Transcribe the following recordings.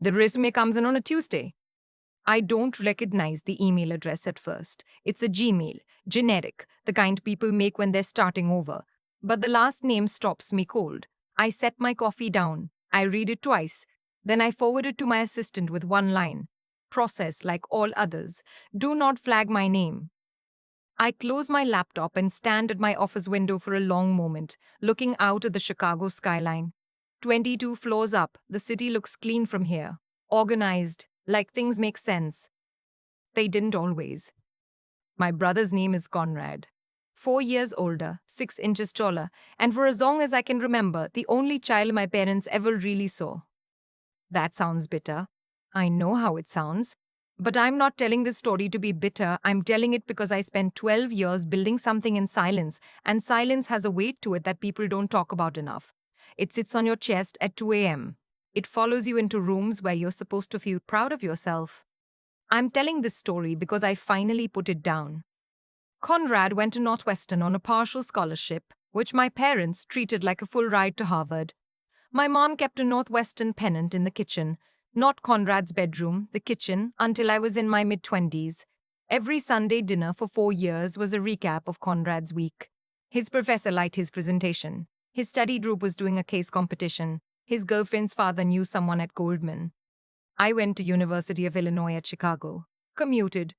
The resume comes in on a Tuesday. I don't recognize the email address at first. It's a Gmail, generic, the kind people make when they're starting over. But the last name stops me cold. I set my coffee down. I read it twice. Then I forward it to my assistant with one line. Process like all others. Do not flag my name. I close my laptop and stand at my office window for a long moment, looking out at the Chicago skyline. 22 floors up, the city looks clean from here. Organized, like things make sense. They didn't always. My brother's name is Conrad. 4 years older, 6 inches taller, and for as long as I can remember, the only child my parents ever really saw. That sounds bitter. I know how it sounds. But I'm not telling this story to be bitter. I'm telling it because I spent 12 years building something in silence, and silence has a weight to it that people don't talk about enough. It sits on your chest at 2 a.m. It follows you into rooms where you're supposed to feel proud of yourself. I'm telling this story because I finally put it down. Conrad went to Northwestern on a partial scholarship, which my parents treated like a full ride to Harvard. My mom kept a Northwestern pennant in the kitchen, not Conrad's bedroom, the kitchen, until I was in my mid-20s. Every Sunday dinner for 4 years was a recap of Conrad's week. His professor liked his presentation. His study group was doing a case competition. His girlfriend's father knew someone at Goldman. I went to University of Illinois at Chicago, commuted,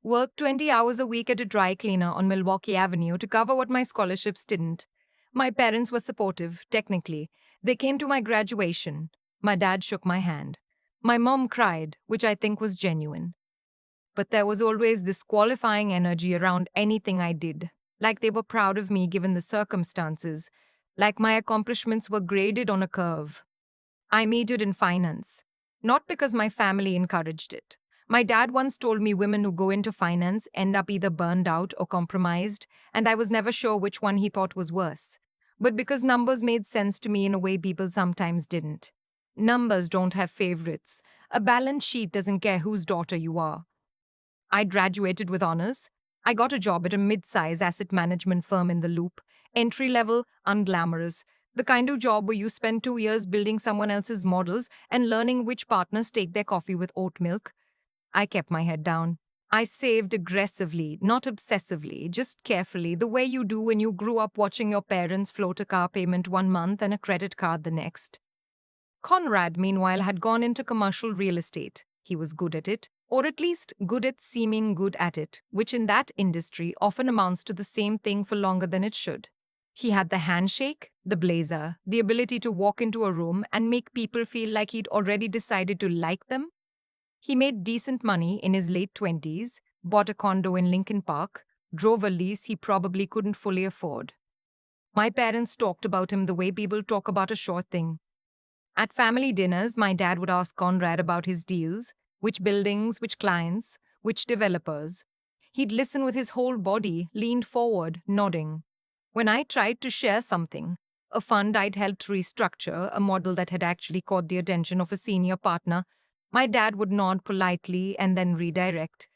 worked 20 hours a week at a dry cleaner on Milwaukee Avenue to cover what my scholarships didn't. My parents were supportive, technically. They came to my graduation. My dad shook my hand. My mom cried, which I think was genuine. But there was always this qualifying energy around anything I did, like they were proud of me given the circumstances, like my accomplishments were graded on a curve. I majored in finance, not because my family encouraged it. My dad once told me women who go into finance end up either burned out or compromised, and I was never sure which one he thought was worse. But because numbers made sense to me in a way people sometimes didn't. Numbers don't have favorites. A balance sheet doesn't care whose daughter you are. I graduated with honors. I got a job at a mid-size asset management firm in the Loop, entry-level, unglamorous, the kind of job where you spend 2 years building someone else's models and learning which partners take their coffee with oat milk. I kept my head down. I saved aggressively, not obsessively, just carefully, the way you do when you grew up watching your parents float a car payment 1 month and a credit card the next. Conrad, meanwhile, had gone into commercial real estate. He was good at it, or at least good at seeming good at it, which in that industry often amounts to the same thing for longer than it should. He had the handshake, the blazer, the ability to walk into a room and make people feel like he'd already decided to like them. He made decent money in his late 20s, bought a condo in Lincoln Park, drove a lease he probably couldn't fully afford. My parents talked about him the way people talk about a sure thing. At family dinners, my dad would ask Conrad about his deals, which buildings, which clients, which developers. He'd listen with his whole body, leaned forward, nodding. When I tried to share something, a fund I'd helped restructure, a model that had actually caught the attention of a senior partner, my dad would nod politely and then redirect.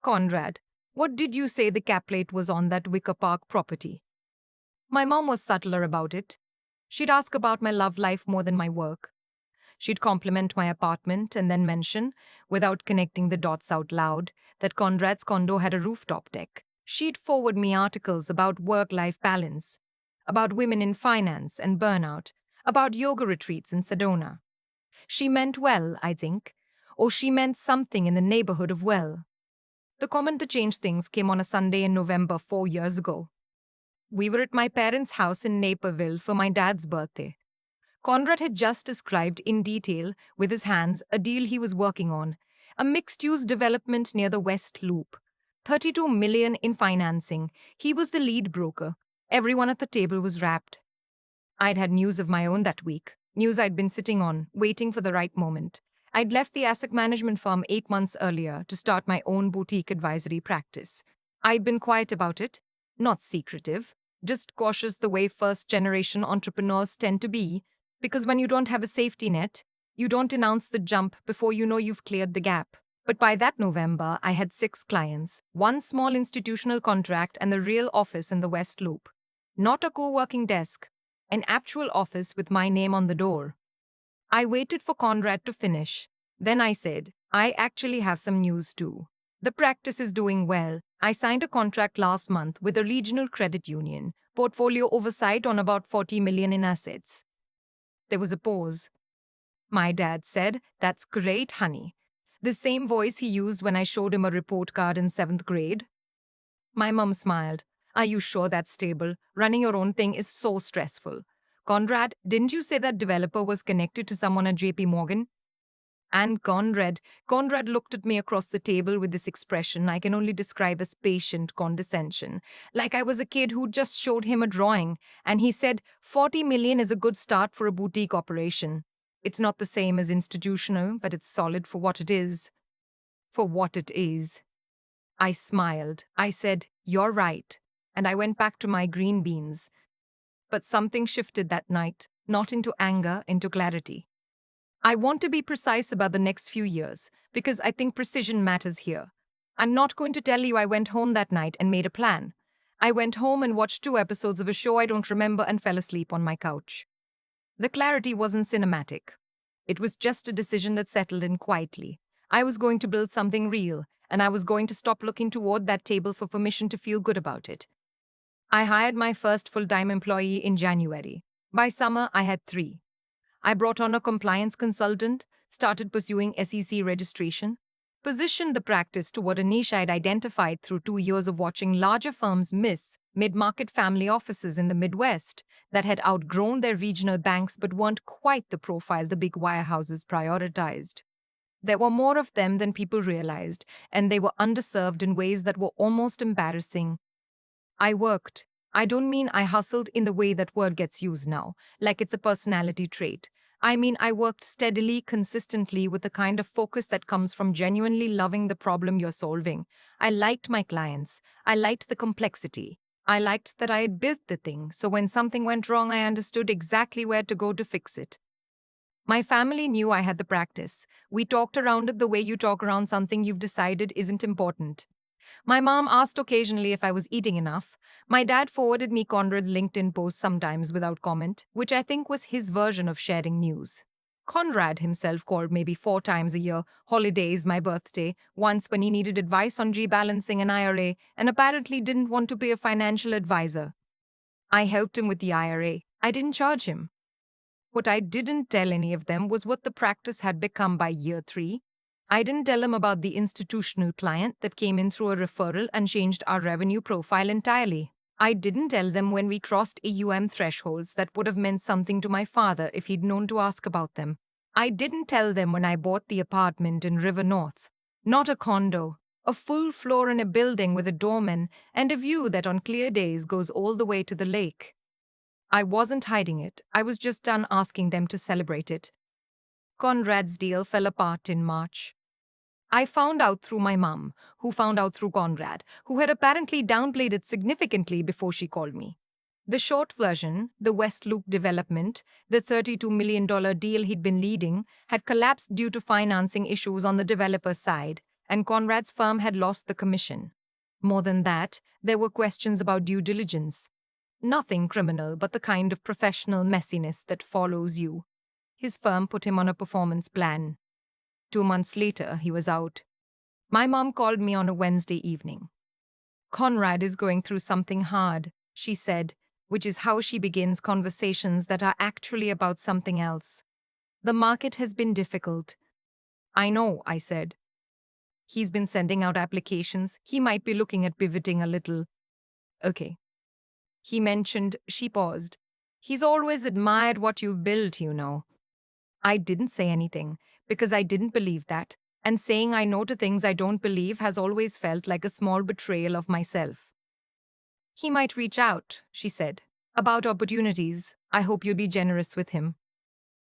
Conrad, what did you say the cap rate was on that Wicker Park property? My mom was subtler about it. She'd ask about my love life more than my work. She'd compliment my apartment and then mention, without connecting the dots out loud, that Conrad's condo had a rooftop deck. She'd forward me articles about work-life balance, about women in finance and burnout, about yoga retreats in Sedona. She meant well, I think, or she meant something in the neighborhood of well. The comment that changed things came on a Sunday in November 4 years ago. We were at my parents' house in Naperville for my dad's birthday. Conrad had just described in detail, with his hands, a deal he was working on, a mixed-use development near the West Loop. 32 million in financing. He was the lead broker. Everyone at the table was rapt. I'd had news of my own that week, news I'd been sitting on, waiting for the right moment. I'd left the asset management firm 8 months earlier to start my own boutique advisory practice. I'd been quiet about it, not secretive, just cautious the way first-generation entrepreneurs tend to be, because when you don't have a safety net, you don't announce the jump before you know you've cleared the gap. But by that November, I had 6 clients, one small institutional contract and the real office in the West Loop. Not a co-working desk, an actual office with my name on the door. I waited for Conrad to finish. Then I said, I actually have some news too. The practice is doing well. I signed a contract last month with a regional credit union, portfolio oversight on about 40 million in assets. There was a pause. My dad said, That's great, honey. The same voice he used when I showed him a report card in 7th grade. My mum smiled. Are you sure that's stable? Running your own thing is so stressful. Conrad, didn't you say that developer was connected to someone at JP Morgan? And Conrad looked at me across the table with this expression I can only describe as patient condescension, like I was a kid who just showed him a drawing, and he said, 40 million is a good start for a boutique operation. It's not the same as institutional, but it's solid for what it is. For what it is. I smiled. I said, You're right. And I went back to my green beans. But something shifted that night, not into anger, into clarity. I want to be precise about the next few years, because I think precision matters here. I'm not going to tell you I went home that night and made a plan. I went home and watched 2 episodes of a show I don't remember and fell asleep on my couch. The clarity wasn't cinematic. It was just a decision that settled in quietly. I was going to build something real, and I was going to stop looking toward that table for permission to feel good about it. I hired my first full-time employee in January. By summer, I had 3. I brought on a compliance consultant, started pursuing SEC registration, positioned the practice toward a niche I'd identified through 2 years of watching larger firms miss mid-market family offices in the Midwest that had outgrown their regional banks but weren't quite the profile the big wirehouses prioritized. There were more of them than people realized, and they were underserved in ways that were almost embarrassing. I worked. I don't mean I hustled in the way that word gets used now, like it's a personality trait. I mean I worked steadily, consistently, with the kind of focus that comes from genuinely loving the problem you're solving. I liked my clients. I liked the complexity. I liked that I had built the thing, so when something went wrong, I understood exactly where to go to fix it. My family knew I had the practice. We talked around it the way you talk around something you've decided isn't important. My mom asked occasionally if I was eating enough. My dad forwarded me Conrad's LinkedIn posts sometimes without comment, which I think was his version of sharing news. Conrad himself called maybe 4 times a year, holidays, my birthday, once when he needed advice on rebalancing an IRA and apparently didn't want to pay a financial advisor. I helped him with the IRA. I didn't charge him. What I didn't tell any of them was what the practice had become by year 3. I didn't tell them about the institutional client that came in through a referral and changed our revenue profile entirely. I didn't tell them when we crossed AUM thresholds that would have meant something to my father if he'd known to ask about them. I didn't tell them when I bought the apartment in River North. Not a condo, a full floor in a building with a doorman and a view that on clear days goes all the way to the lake. I wasn't hiding it. I was just done asking them to celebrate it. Conrad's deal fell apart in March. I found out through my mum, who found out through Conrad, who had apparently downplayed it significantly before she called me. The short version, the West Loop development, the $32 million deal he'd been leading, had collapsed due to financing issues on the developer side, and Conrad's firm had lost the commission. More than that, there were questions about due diligence. Nothing criminal, but the kind of professional messiness that follows you. His firm put him on a performance plan. 2 months later, he was out. My mom called me on a Wednesday evening. Conrad is going through something hard, she said, which is how she begins conversations that are actually about something else. The market has been difficult. I know, I said. He's been sending out applications. He might be looking at pivoting a little. Okay. He mentioned, she paused. He's always admired what you've built, you know. I didn't say anything, because I didn't believe that, and saying I know to things I don't believe has always felt like a small betrayal of myself. He might reach out, she said. About opportunities, I hope you'll be generous with him.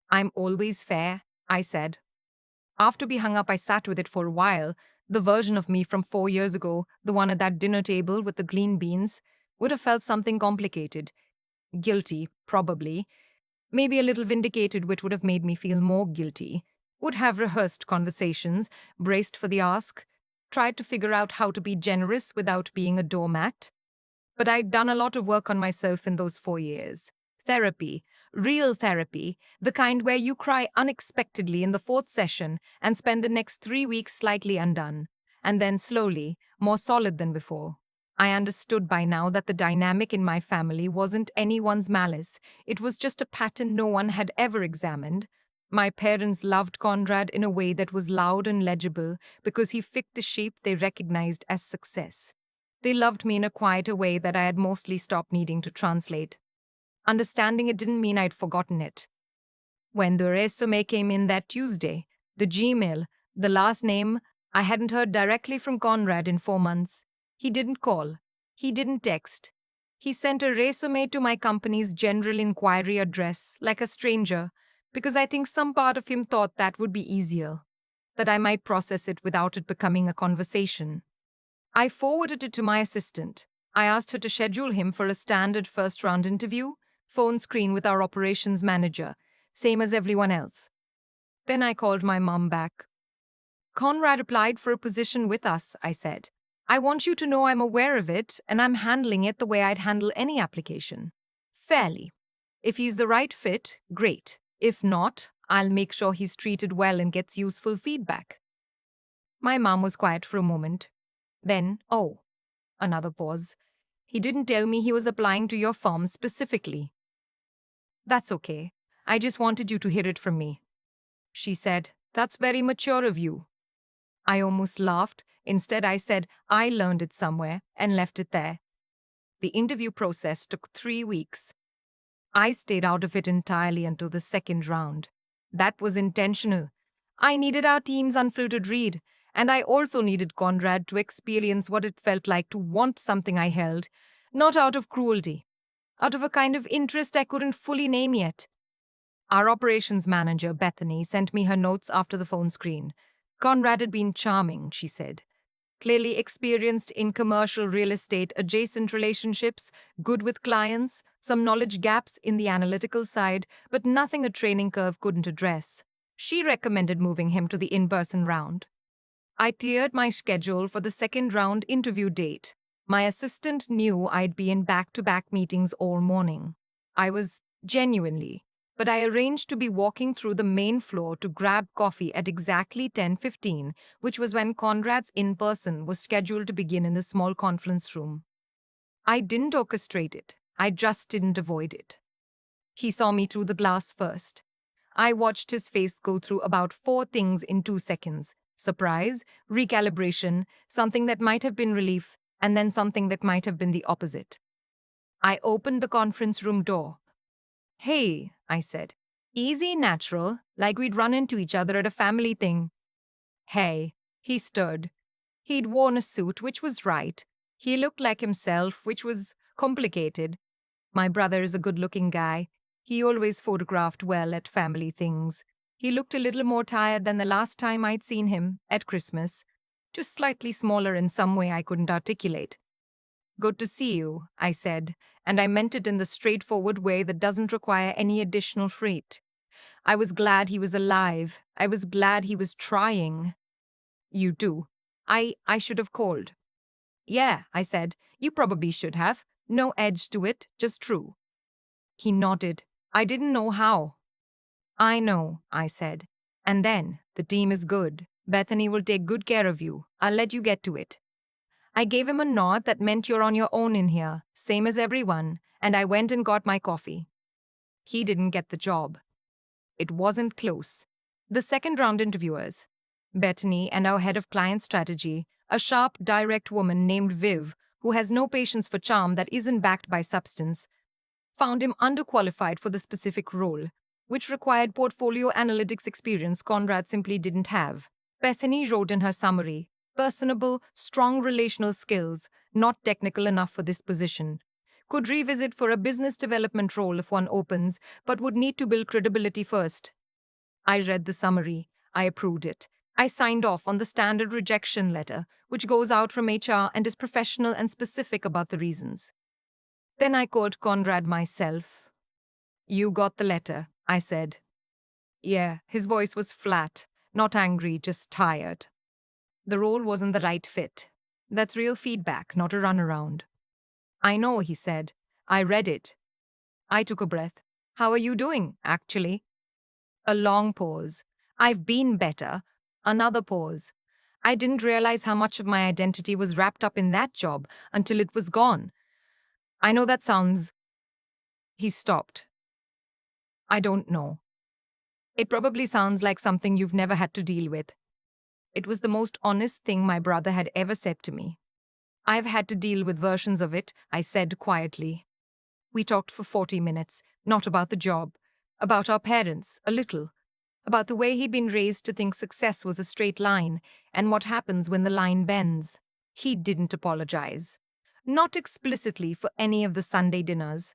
I'm always fair, I said. After we hung up, I sat with it for a while. The version of me from 4 years ago, the one at that dinner table with the green beans, would have felt something complicated. Guilty, probably. Maybe a little vindicated, which would have made me feel more guilty. Would have rehearsed conversations, braced for the ask, tried to figure out how to be generous without being a doormat. But I'd done a lot of work on myself in those 4 years. Therapy, real therapy, the kind where you cry unexpectedly in the fourth session and spend the next 3 weeks slightly undone, and then slowly, more solid than before. I understood by now that the dynamic in my family wasn't anyone's malice, it was just a pattern no one had ever examined. My parents loved Conrad in a way that was loud and legible because he fit the shape they recognized as success. They loved me in a quieter way that I had mostly stopped needing to translate. Understanding it didn't mean I'd forgotten it. When the resume came in that Tuesday, the Gmail, the last name, I hadn't heard directly from Conrad in 4 months. He didn't call. He didn't text. He sent a resume to my company's general inquiry address like a stranger, because I think some part of him thought that would be easier, that I might process it without it becoming a conversation. I forwarded it to my assistant. I asked her to schedule him for a standard first round interview, phone screen with our operations manager, same as everyone else. Then I called my mom back. Conrad applied for a position with us, I said. I want you to know I'm aware of it and I'm handling it the way I'd handle any application. Fairly. If he's the right fit, great. If not, I'll make sure he's treated well and gets useful feedback. My mom was quiet for a moment. Then, oh, another pause. He didn't tell me he was applying to your firm specifically. That's okay. I just wanted you to hear it from me. She said, that's very mature of you. I almost laughed. Instead, I said, I learned it somewhere and left it there. The interview process took 3 weeks. I stayed out of it entirely until the second round. That was intentional. I needed our team's unfiltered read, and I also needed Conrad to experience what it felt like to want something I held, not out of cruelty, out of a kind of interest I couldn't fully name yet. Our operations manager, Bethany, sent me her notes after the phone screen. Conrad had been charming, she said. Clearly experienced in commercial real estate adjacent relationships, good with clients, some knowledge gaps in the analytical side, but nothing a training curve couldn't address. She recommended moving him to the in-person round. I cleared my schedule for the second round interview date. My assistant knew I'd be in back-to-back meetings all morning. I was genuinely, but I arranged to be walking through the main floor to grab coffee at exactly 10:15, which was when Conrad's in-person was scheduled to begin in the small conference room. I didn't orchestrate it. I just didn't avoid it. He saw me through the glass first. I watched his face go through about 4 things in 2 seconds. Surprise, recalibration, something that might have been relief, and then something that might have been the opposite. I opened the conference room door. Hey, I said. Easy, natural, like we'd run into each other at a family thing. Hey, he stirred. He'd worn a suit, which was right. He looked like himself, which was complicated. My brother is a good-looking guy. He always photographed well at family things. He looked a little more tired than the last time I'd seen him, at Christmas. Just slightly smaller in some way I couldn't articulate. Good to see you, I said, and I meant it in the straightforward way that doesn't require any additional freight. I was glad he was alive. I was glad he was trying. You too. I should have called. Yeah, I said, you probably should have. No edge to it, just true. He nodded. I didn't know how. I know, I said. And then, the team is good. Bethany will take good care of you. I'll let you get to it. I gave him a nod that meant you're on your own in here, same as everyone, and I went and got my coffee. He didn't get the job. It wasn't close. The second round interviewers, Bethany and our head of client strategy, a sharp, direct woman named Viv, who has no patience for charm that isn't backed by substance, found him underqualified for the specific role, which required portfolio analytics experience Conrad simply didn't have. Bethany wrote in her summary, personable, strong relational skills, not technical enough for this position. Could revisit for a business development role if one opens, but would need to build credibility first. I read the summary. I approved it. I signed off on the standard rejection letter, which goes out from HR and is professional and specific about the reasons. Then I called Conrad myself. You got the letter, I said. Yeah, his voice was flat, not angry, just tired. The role wasn't the right fit. That's real feedback, not a runaround. I know, he said. I read it. I took a breath. How are you doing, actually? A long pause. I've been better. Another pause. I didn't realize how much of my identity was wrapped up in that job until it was gone. I know that sounds. He stopped. I don't know. It probably sounds like something you've never had to deal with. It was the most honest thing my brother had ever said to me. I've had to deal with versions of it, I said quietly. We talked for 40 minutes, not about the job, about our parents, a little, about the way he'd been raised to think success was a straight line, and what happens when the line bends. He didn't apologize. Not explicitly for any of the Sunday dinners,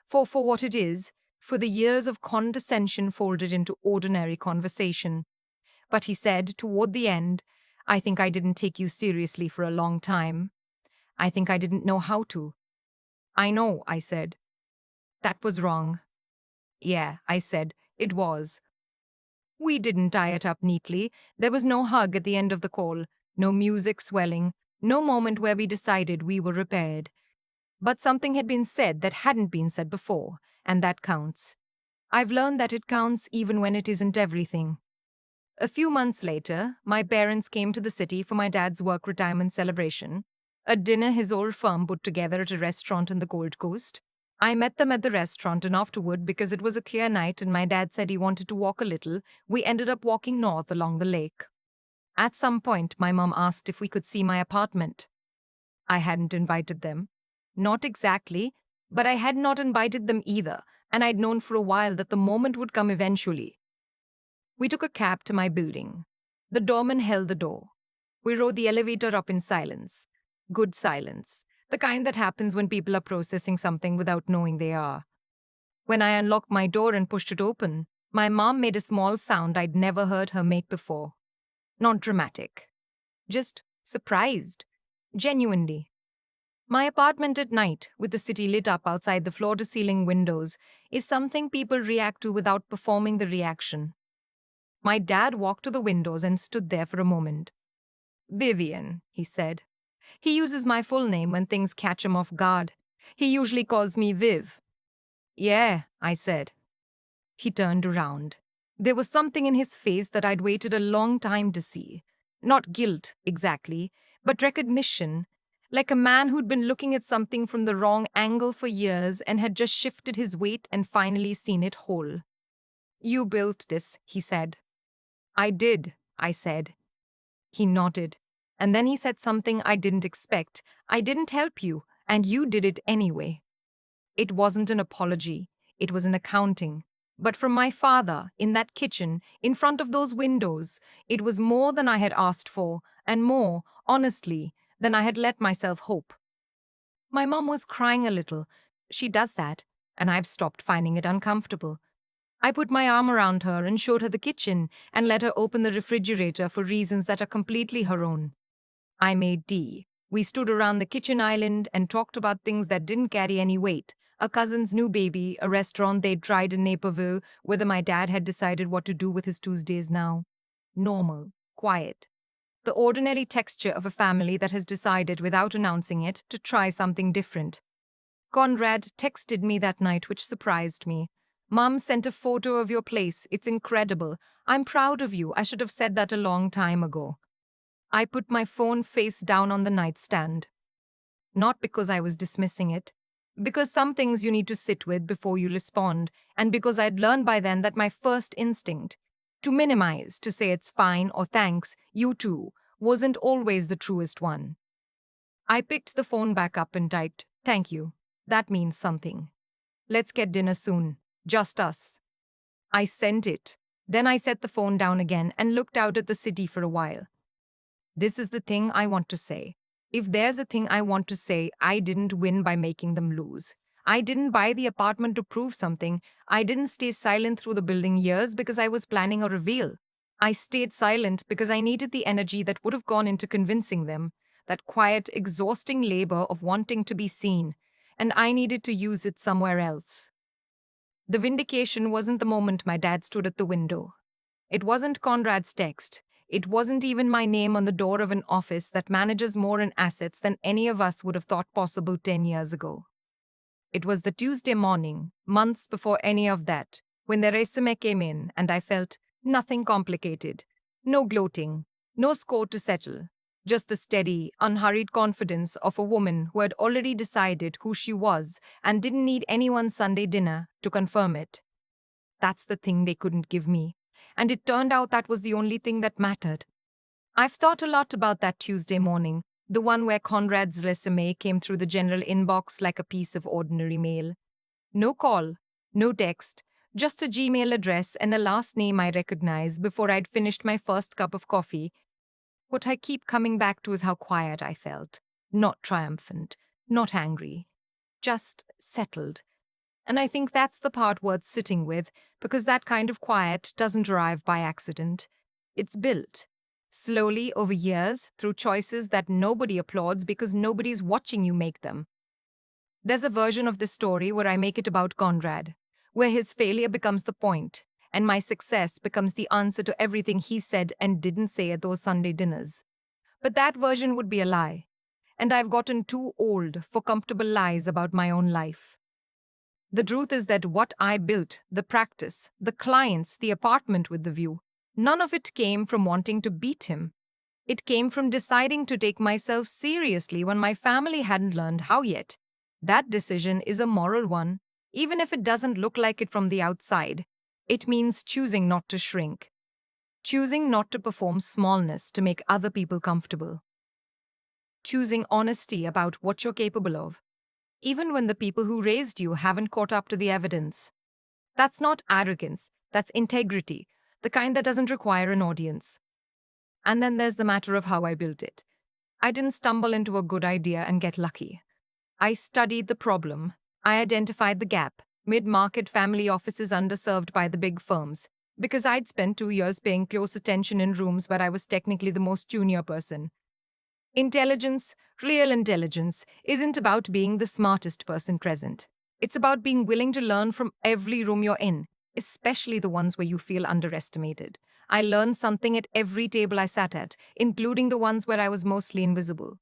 for what it is, for the years of condescension folded into ordinary conversation. But he said, toward the end, I think I didn't take you seriously for a long time. I think I didn't know how to. I know, I said. That was wrong. Yeah, I said, it was. We didn't tie it up neatly. There was no hug at the end of the call, no music swelling, no moment where we decided we were repaired. But something had been said that hadn't been said before, and that counts. I've learned that it counts even when it isn't everything. A few months later, my parents came to the city for my dad's work retirement celebration, a dinner his old firm put together at a restaurant on the Gold Coast. I met them at the restaurant, and afterward, because it was a clear night and my dad said he wanted to walk a little, we ended up walking north along the lake. At some point, my mom asked if we could see my apartment. I hadn't invited them. Not exactly, but I had not invited them either, and I'd known for a while that the moment would come eventually. We took a cab to my building. The doorman held the door. We rode the elevator up in silence. Good silence. The kind that happens when people are processing something without knowing they are. When I unlocked my door and pushed it open, my mom made a small sound I'd never heard her make before. Not dramatic. Just surprised. Genuinely. My apartment at night, with the city lit up outside the floor-to-ceiling windows, is something people react to without performing the reaction. My dad walked to the windows and stood there for a moment. Vivian, he said. He uses my full name when things catch him off guard. He usually calls me Viv. Yeah, I said. He turned around. There was something in his face that I'd waited a long time to see. Not guilt, exactly, but recognition, like a man who'd been looking at something from the wrong angle for years and had just shifted his weight and finally seen it whole. You built this, he said. I did, I said. He nodded. And then he said something I didn't expect. I didn't help you, and you did it anyway. It wasn't an apology. It was an accounting. But from my father, in that kitchen, in front of those windows, it was more than I had asked for, and more, honestly, than I had let myself hope. My mom was crying a little. She does that, and I've stopped finding it uncomfortable. I put my arm around her and showed her the kitchen and let her open the refrigerator for reasons that are completely her own. I made tea. We stood around the kitchen island and talked about things that didn't carry any weight. A cousin's new baby, a restaurant they'd tried in Naperville, whether my dad had decided what to do with his Tuesdays now. Normal, quiet. The ordinary texture of a family that has decided, without announcing it, to try something different. Conrad texted me that night, which surprised me. Mom sent a photo of your place. It's incredible. I'm proud of you. I should have said that a long time ago. I put my phone face down on the nightstand. Not because I was dismissing it, because some things you need to sit with before you respond, and because I'd learned by then that my first instinct, to minimize, to say it's fine or thanks, you too, wasn't always the truest one. I picked the phone back up and typed, thank you. That means something. Let's get dinner soon. Just us. I sent it. Then I set the phone down again and looked out at the city for a while. This is the thing I want to say. If there's a thing I want to say, I didn't win by making them lose. I didn't buy the apartment to prove something. I didn't stay silent through the building years because I was planning a reveal. I stayed silent because I needed the energy that would have gone into convincing them, that quiet, exhausting labor of wanting to be seen, and I needed to use it somewhere else. The vindication wasn't the moment my dad stood at the window. It wasn't Conrad's text. It wasn't even my name on the door of an office that manages more in assets than any of us would have thought possible 10 years ago. It was the Tuesday morning, months before any of that, when the resume came in and I felt nothing complicated. No gloating, no score to settle. Just the steady, unhurried confidence of a woman who had already decided who she was and didn't need anyone's Sunday dinner to confirm it. That's the thing they couldn't give me. And it turned out that was the only thing that mattered. I've thought a lot about that Tuesday morning, the one where Conrad's resume came through the general inbox like a piece of ordinary mail. No call, no text, just a Gmail address and a last name I recognize before I'd finished my first cup of coffee. What I keep coming back to is how quiet I felt. Not triumphant, not angry, just settled. And I think that's the part worth sitting with, because that kind of quiet doesn't arrive by accident. It's built. Slowly, over years, through choices that nobody applauds because nobody's watching you make them. There's a version of this story where I make it about Conrad, where his failure becomes the point, and my success becomes the answer to everything he said and didn't say at those Sunday dinners. But that version would be a lie, and I've gotten too old for comfortable lies about my own life. The truth is that what I built, the practice, the clients, the apartment with the view, none of it came from wanting to beat him. It came from deciding to take myself seriously when my family hadn't learned how yet. That decision is a moral one, even if it doesn't look like it from the outside. It means choosing not to shrink, choosing not to perform smallness to make other people comfortable, choosing honesty about what you're capable of, even when the people who raised you haven't caught up to the evidence. That's not arrogance, that's integrity, the kind that doesn't require an audience. And then there's the matter of how I built it. I didn't stumble into a good idea and get lucky. I studied the problem. I identified the gap, mid-market family offices underserved by the big firms, because I'd spent 2 years paying close attention in rooms where I was technically the most junior person. Intelligence, real intelligence, isn't about being the smartest person present. It's about being willing to learn from every room you're in, especially the ones where you feel underestimated. I learned something at every table I sat at, including the ones where I was mostly invisible.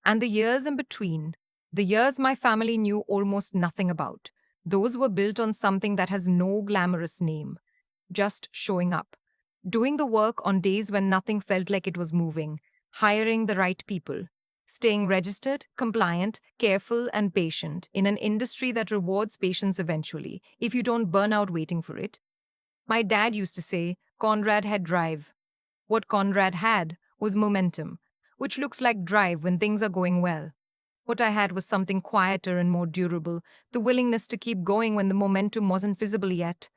And the years in between, the years my family knew almost nothing about, those were built on something that has no glamorous name. Just showing up. Doing the work on days when nothing felt like it was moving. Hiring the right people. Staying registered, compliant, careful, and patient in an industry that rewards patience eventually, if you don't burn out waiting for it. My dad used to say, Conrad had drive. What Conrad had was momentum, which looks like drive when things are going well. What I had was something quieter and more durable, the willingness to keep going when the momentum wasn't visible yet.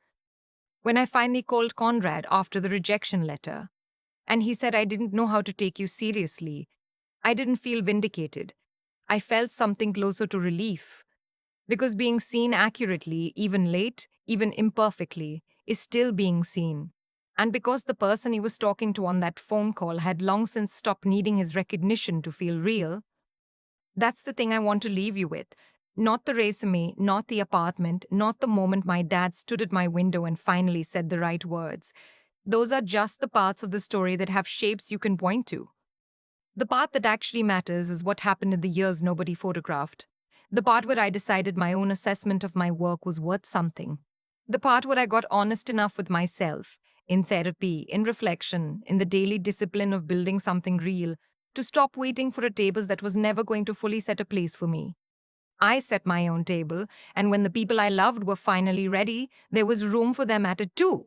When I finally called Conrad after the rejection letter, and he said I didn't know how to take you seriously, I didn't feel vindicated. I felt something closer to relief. Because being seen accurately, even late, even imperfectly, is still being seen. And because the person he was talking to on that phone call had long since stopped needing his recognition to feel real, that's the thing I want to leave you with. Not the resume, not the apartment, not the moment my dad stood at my window and finally said the right words. Those are just the parts of the story that have shapes you can point to. The part that actually matters is what happened in the years nobody photographed. The part where I decided my own assessment of my work was worth something. The part where I got honest enough with myself, in therapy, in reflection, in the daily discipline of building something real, to stop waiting for a table that was never going to fully set a place for me. I set my own table, and when the people I loved were finally ready, there was room for them at it too.